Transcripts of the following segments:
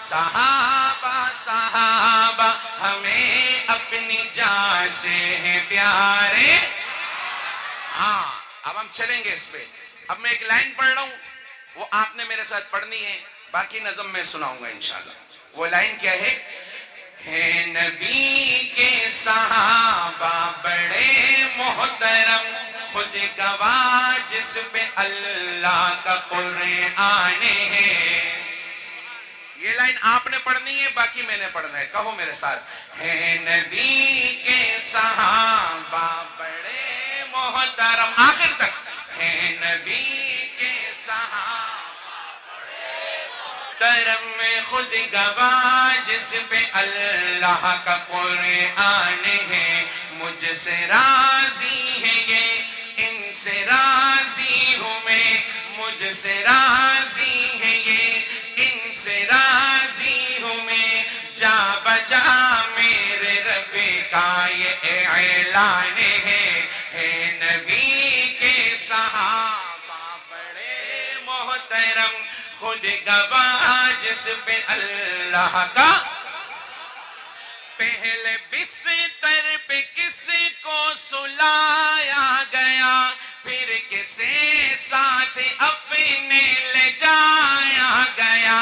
صحابہ صحابہ ہمیں اپنی جان سے ہیں پیارے. ہاں اب ہم چلیں گے اس پہ. اب میں ایک لائن پڑھ رہا ہوں، وہ آپ نے میرے ساتھ پڑھنی ہے، باقی نظم میں سناؤں گا انشاءاللہ. وہ لائن کیا ہے؟ نبی کے صحابہ بڑے محترم، خود گواہ جس پہ اللہ کا قرآن ہے. یہ لائن آپ نے پڑھنی ہے، باقی میں نے پڑھنا ہے. کہو میرے ساتھ. ہے نبی کے صحابہ بڑے محترم، آخر تک. ہے نبی کے صحابہ محترم، خود گواہ جس پہ اللہ کا قرآن ہے. مجھ سے راضی ہے یہ، ان سے راضی ہوں میں. مجھ سے راضی ہے یہ، ان سے راضی ہوں میں. جا بجا میرے رب کا یہ اعلان ہے. ہے نبی کے صحابہ بڑے محترم، خود گواہ جس پہ اللہ کا. پہلے بستر پہ کس کو سلایا گیا، پھر کسے ساتھ اپنے لے جایا گیا.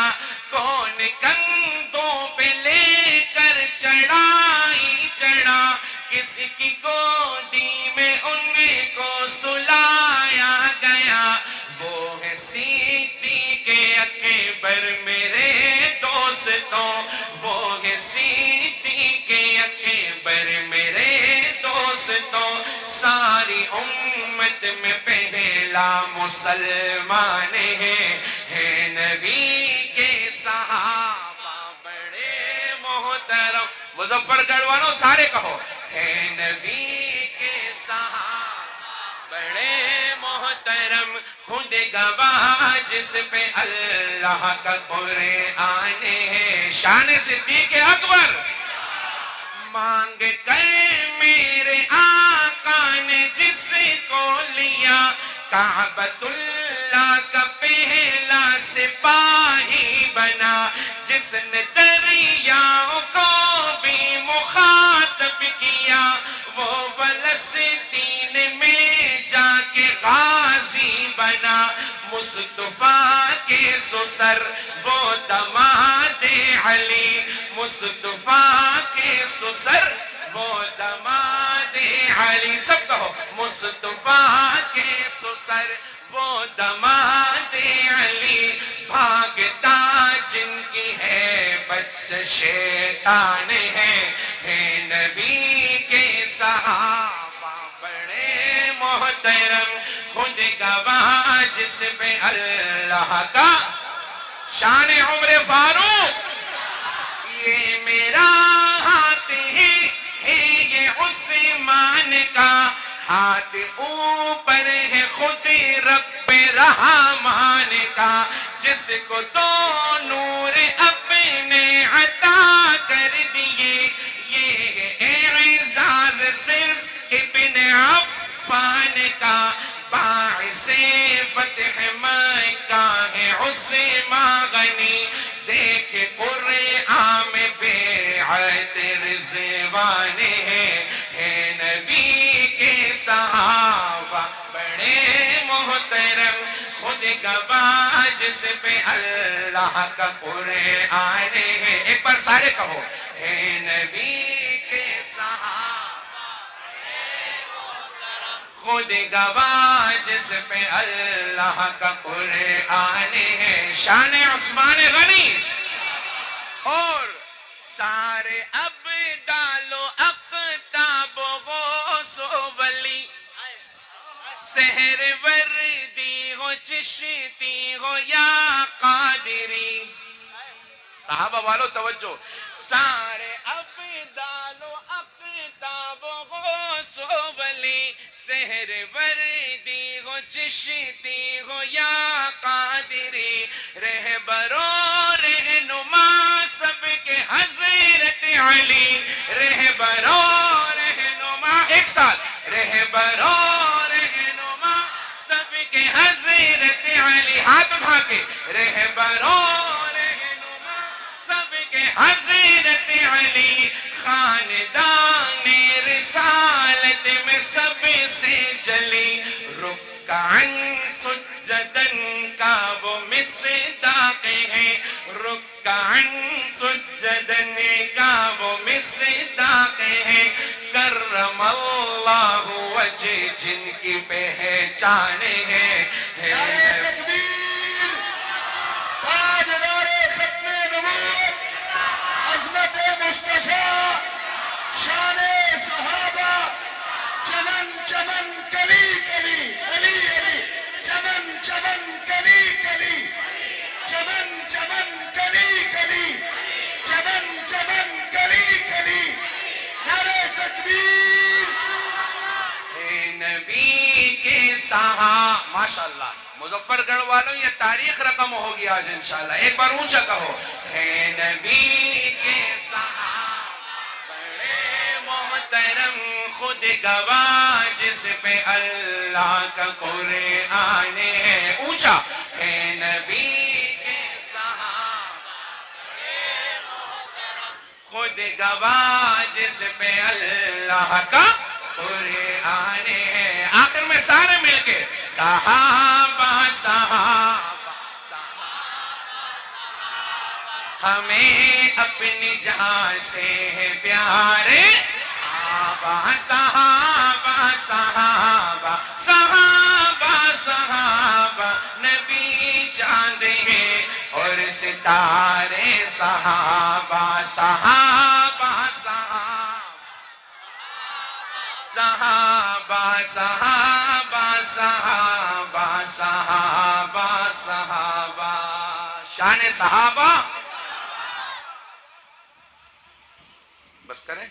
کون کندھوں پہ لے کر چڑھائی چڑھا، کس کی گودی میں ان کو سلایا گیا. وہ ہے صدیق اکبر میرے دوستوں، وہ ہے صدیق اکبر میرے دوستوں. ساری امت میں پہلا مسلمان ہے. ہے نبی کے صحابہ بڑے محترم. مظفر گڑھ والوں سارے کہو. ہے نبی کے صحابہ بڑے محترم، خود گواہ جس پہ اللہ کا قرآن ہے. شان صدیق اکبر. مانگ کر میرے آقا نے جس کو لیا، کعبۃ اللہ کا پہلا سپاہی بنا. جس نے دریاؤں کو بھی مخاطب کیا، وہ فلسطین میں جا کے غازی بنا. مصطفیٰ کے سسر وہ داماد علی، مصطفیٰ کے سسر وہ داماد علی. سب کہو. مصطفیٰ کے سسر وہ داماد علی، بھاگتا جن کی ہیبت سے شیطان ہے. ہے نبی کے صحابہ بڑے محترم، خود گواہ جس پہ اللہ کا. شان عمر فاروق. یہ میرا ہاتھ ہے یہ عثمان کا ہاتھ، اوپر ہے خود رب رحمان کا. جس کو تو نور اپنے عطا کر دیے، یہ اعزاز صرف ابن عفان کا. باعث فتح مکہ ہے عثمان غنی، دیکھ قرآن میں بیعت رضوان ہے. ہے نبی کے صحابہ بڑے محترم، خود گواہ جس پہ اللہ کا قرآن ہے. ایک بار سارے کہو. ہے نبی کے صحابہ خود گواہ جس پہ اللہ کا قرآن ہے. شان عثمان غنی. اور سارے ابدال و اقطاب و غوث و ولی، سحر وردی ہو چشتی ہو یا قادری. صحابہ والو توجہ. سارے ابدال و اقطاب و غوث و ولی، سحر وردی ہو چشتی ہو یا قادری. رہبر و رہنما سب کے حضرت علی، رہبر و رہنما. ایک ساتھ. رہبر و رہنما سب کے حضرت علی. ہاتھ اٹھا کے. رہبر و رہنما سب حضرت علی خاندان رسالت میں سب سے جلی رکعن سجدن کا وہ مصداق ہے رکعن سجدن کا وہ مصداق ہے کرم اللہ وجہ جن کی پہچان ہے نعرہ تکبیر، تاجدار ختم نبوت، عظمت مصطفیٰ، شان صحابہ، چمن چمن کلی کلی، علی علی، چمن چمن کلی کلی، چمن چمن کلی کلی، چمن چمن کلی کلی، نعرہ تکبیر۔ اے نبی کے صحابہ ماشاءاللہ مظفر گڑھ والوں یہ تاریخ رقم ہوگی آج انشاءاللہ ایک بار اونچا کہو اے نبی کے صحابہ بڑے محترم خود گواہ جس پہ اللہ کا قرآن ہے اونچا اے نبی کے صحابہ خود گواہ جس پہ اللہ کا قرآن ہے آخر میں سارے مل کے صحابہ صحابہ ہمیں اپنی جان سے ہے پیارے صحابہ صحابہ صحابہ صحابہ صحابہ نبی چاند ہے اور ستارے صحابہ صحابہ صحابہ صحابہ صحابہ صحابہ صحابہ صحابہ شان صحابہ بس کریں